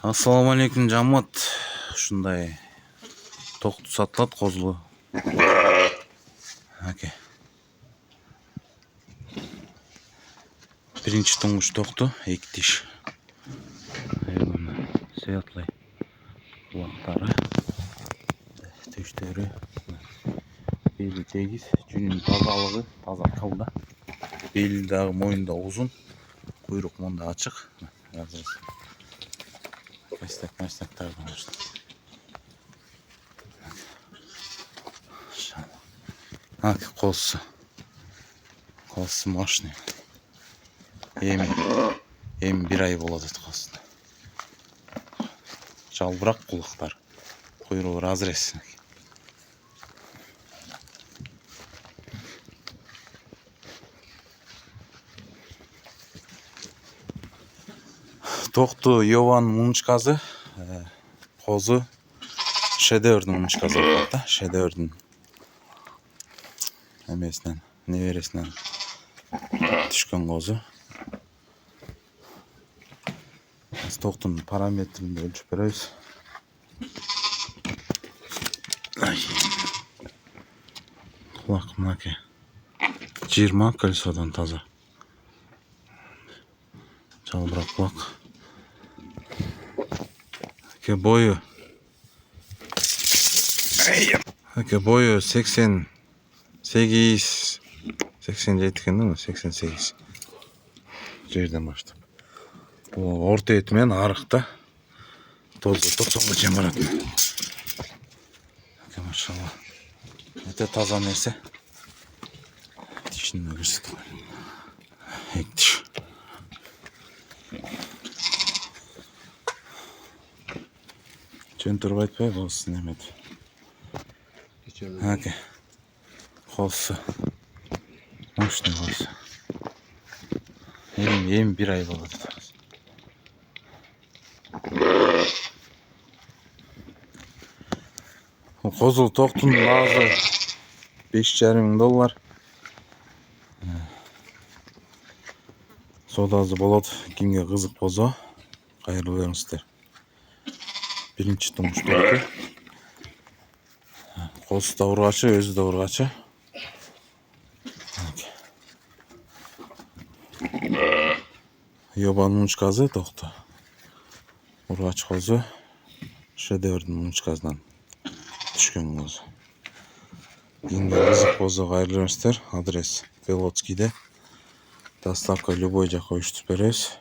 Ассаламу алейкум жамат. Ушундай токту сатылат, козулу. Аке. Биринчи туңуш токту, 2 тиш. Светлый кулактары, төштөрү, бели тегиз, жүнүнүн тазалыгы, таза кылда. Бели дагы моюнда узун, куйрук монда ачык. Кастак-мастактардан баштап. Аке колсу. Колсу мощный. Эми 1 ай болот колсун. Жалбырак кулактар. Куйругу разрез. Токту Йован мунчказы, козу шедеврдун мунчказы болот да, шедеврдун эмесинен, небересинен түшкөн козу. Токтун параметрин өлчүп беребиз. Кулак мынакей 20 колесодон таза. Жалбырак кулак. Аке бою 88, 87 экен да, 88 жерден баштап. Орта эти менен арыкта тозу 90га чейин барат. Аке машалла. Өтө таза нерсе. Тишин көрсөтөм. Тиш. Жөн турбай айтпай болсын эмет. Аке. Колсу. Мощный колсу. Эми 1 ай болот. Козул токтун баасы $5,500. Содасы болот. Кимге кызык болсо, кайрылып бериңиздер. Биринчи туңуш токту. Козу да ургачы, өзү да ургачы. Йобан мунчказы токту. Ургач козу шедеврдун мунчказынан түшкөн козу. Кимге кызык болсо кайрылып бериңиздер. Адрес Белоцкийде. Доставка любой жака уюштуруп беребиз.